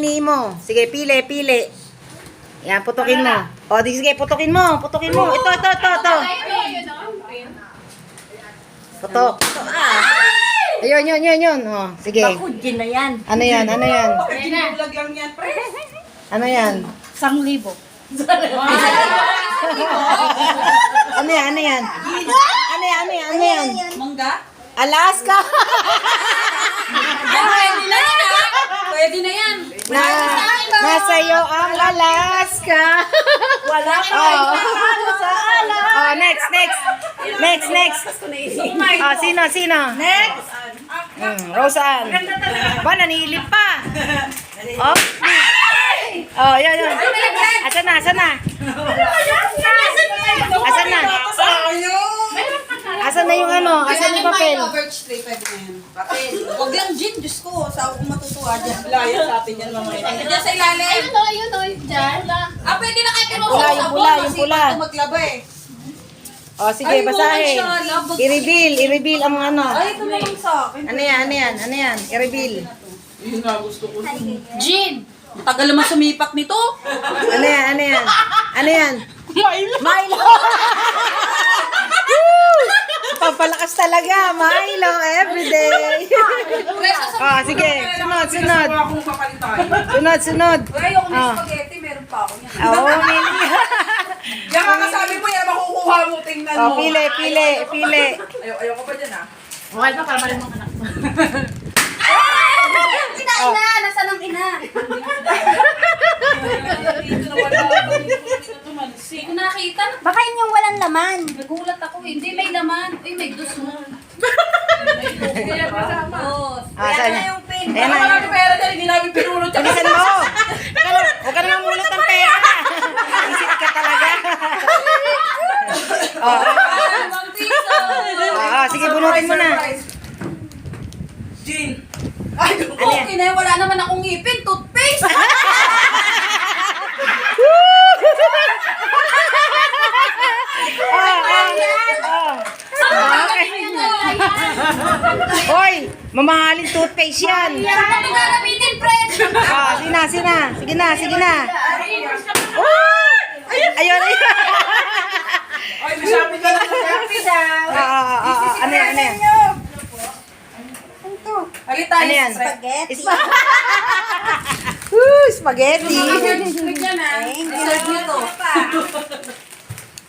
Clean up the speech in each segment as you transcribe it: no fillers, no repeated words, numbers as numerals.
Ni mo. Sige, pili, pili. Yan, putukin mo. O, sige, putukin mo. Putukin mo. Ito. Putok. Ayun. O, sige. Bakudin na yan. Ano yan? Ginulag lang yan, pre. Ano yan? 1,000. Ano yan? Mangga? Alaska. Pwede na yan, ha? Pwede na yan. Nasa iyo ang Alaska. Wala ka. Oh, next. Oh, sino? Next. Roseanne. Ba, nanilip pa. Oh. Oh, yan. Asan na? Asan na yung ano? Asan yung papel? Birch tree, pwede na yan. Papel. Huwag lang gin, Diyos ko. Sa akong matutuwa dyan. Layo sa atin yan mamaya. Diyan sa ilalim. Ayun, dyan. Pwede na kayo Yung pula, yung pula. Masipag maglaba eh. Oh, sige, basahin. I-reveal ang ano. Ay, ito na lang sa akin. Ano yan? I-reveal. Yun nga gusto ko. Gin. Tagal naman sumipak nito. Ano yan? Milo. Pampalakas talaga, Milo, everyday. Oh, sige, sunod. Sunod. Ayoko na spaghetti, meron pa ako yan. Oo, Mili. Yan kakasabi mo yan, makukuha mo, tingnan Oh, mo. pili. Ayoko pa dyan, ha? Okay ba? Para malimang anak mo. Ina! Nasaan ang ina? Dito na wala. Hindi ko nakita. Baka yun yung walang laman. Nagulat ako eh. Hindi, may laman. Uy, may dos mo. Asan na? Ayan Wala na. ka pera dyan, hindi namin pinulot. Bilisan mo. Huwag ka na mamulot ng pera. Isip ka talaga. Oh. Sige, bunutin mo na. Jean! Ay, okay na yun. Wala naman akong ngipin. Toothpaste! Hoy, mamahalin toothpaste yan. Ano nga namitin, friend? Sige na. Ayun. Ay, masabi ka lang. Ano yan? Halita, Ano yan? Spaghetti. Spaghetti. Bigyan na. Deserve nyo to.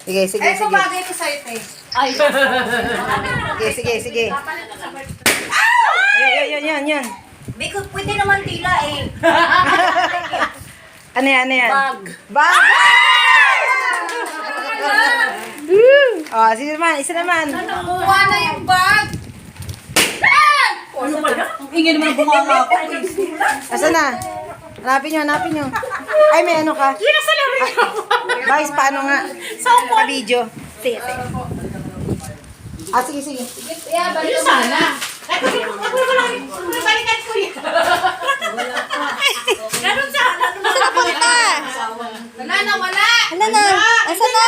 Sige. Ay, pumagay ko sa'yo, te. Ay. Sige. Yan. Because pwede naman tila eh. Ano yan? Bag. Oh, isa naman. Kuha na yung bag. Ano pala? Ang ingin naman bumanga ako. Asan na? Hanapin nyo. Ay, may ano ka? Guys, paano nga? Pa-video. Sige. Sige. Sana. Balikan ko yan. Ganun sana. Wala. Ano na? Asa na?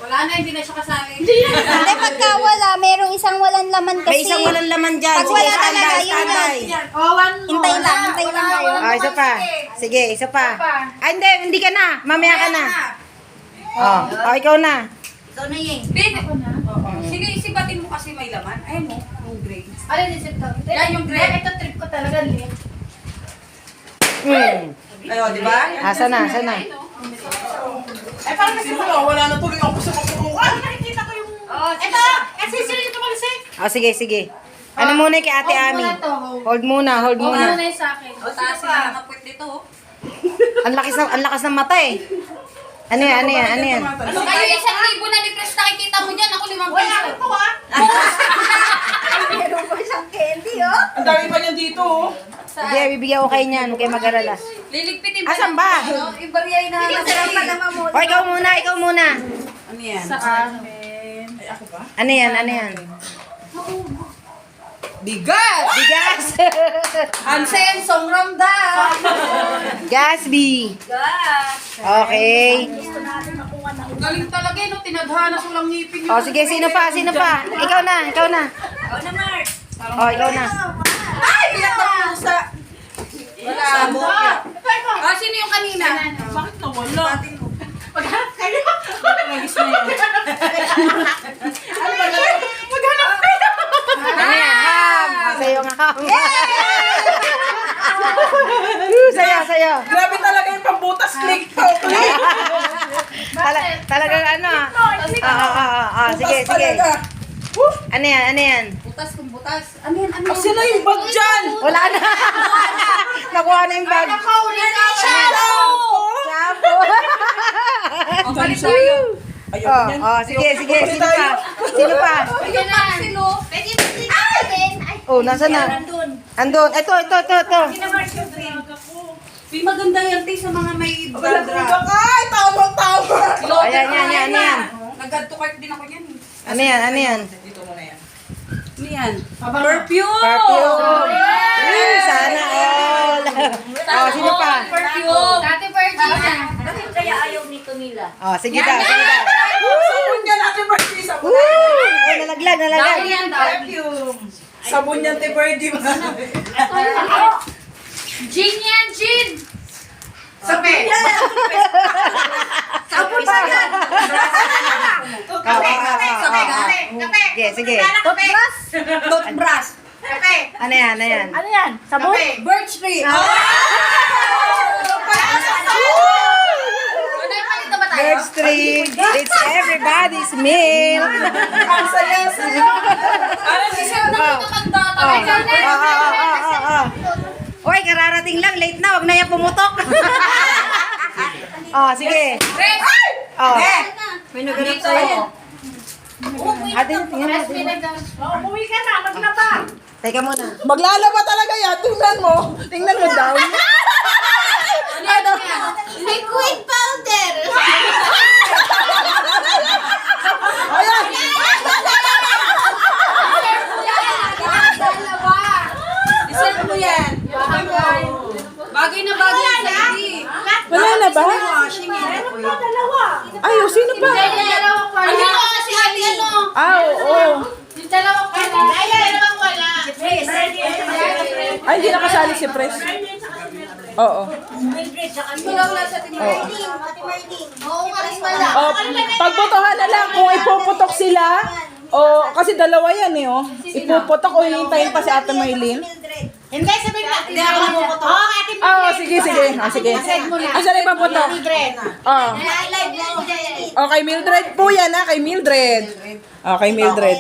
Wala na, hindi na siya kasali. Hindi, pagka wala, merong isang walang laman kasi. May isang walang laman dyan. Pag wala talaga, yun standby. Hintay lang kayo. Oh, isa pa. Sige, isa pa. Ay, hindi ka na. Mamaya ka na. Oh, ikaw na. Ikaw na yun. Sige, isibatin mo kasi may laman. Ayun mo, yung grade. Alin isip to? Yan yung grade. Ito trip ko talaga. Ayo, di ba? Asa na? Ay, parang kasi wala na tuloy ako sa pagkukuha. Nakikita ko yung... Ito! Kasi sila ito kasi. Oh, sige. Ano muna kay Ate Ami? Hold muna. Ano na yung sa akin? O, taas na mga puwet dito. Ang lakas ng mata eh. Ano yan? Ano kayo, 1,000 na ni-press nakikita mo dyan. Ako 5 piso. Wala ito ha. Meron pa siyang candy, oh. Ang dami pa niyan dito, oh. Sige, bibigyan ko kayo niyan. Huwag kayo mag-alala. Liligpitin Asan ba? Yung bariyay na Masarap pa naman mo. O, ikaw muna. Ano yan? Sa akin. Ay, ako ba? Ano yan? Bigas! Bigas! Hansen, Songramda! Gasby! Gas! Okay. Galing talaga, no? Tinadhana sa walang ngipin. O, sige, sino pa? Ikaw na. Ikaw na, Mark. O, ikaw na. Ay! Biyak na pusa! Wala mo. Bakit nawala? Maghanap kayo. Nagis na yan. Maghanap kayo. Ano yan? Ham! Sayo nga ham. Sayo. Grabe talaga yung pambutas click. Talagang ano ah. Sige. Ano yan? Butas kung butas. Ano yan? Kasi na yung bag dyan. Wala na. Nakuha na yung bag. Shampoo! Ang galing tayo. Ayoko yan. Sige. Sino pa? Yung paksilo. Pwede mo din natin. Ay, Oh, nasa na? Andun. Ito. Maganda yan, sa mga may dandra. Ay, tama. Ayan. Nag-add to cart din ako yan. Ano yan? Dito muna yan. Ano yan? Perfume! Perfume. Sana all. Sino pa? Perfume! Dati Virginia. bakit kaya ayaw nito nila? Sige daw. Sabon yan, Ate Virgie. Sabon. Ay, nalaglag. Perfume. Sabon yan, Ate Virgie. Gin yan, gin. Sabi. Sabon pa yan. Sige. Toothbrush. Ano yan? Ano yan? Sabon? Birch tree. Birch tree. It's everybody's meal. Ang saya. Ano si Sir na Oy, kararating lang. Late na. Huwag na yan pumutok. Sige. May naganap sa'yo. Ate, tingnan natin. Umuwi ka na, maglaba. Teka muna. Maglalaba talaga yan. Tingnan mo down. Liquid powder. Ayan. Deserve mo yan. Bagay na bagay sa hindi. Wala na ba? Ay, oh, sino pa? Yung dalawang wala. Si Ate ano? Oo. Yung dalawang wala. Yung dalawang wala. Ay, hindi nakasali si Pres. Oo. Wala sa Ate Marlene. Ate Marlene. Oo nga rin wala. Oh, pagbotohan na lang kung ipuputok sila. O, kasi dalawa yan eh, oh. Ipuputok o hihintayin pa si Ate Maylin. Hindi, sabihin na. Hindi ako namuputo. Oo, Ate Oo, sige. Sige. Asa na ipaputok? Oh. Live mo. Oh, kay Mildred po yan, ha? Kay Mildred. Oh, kay Mildred.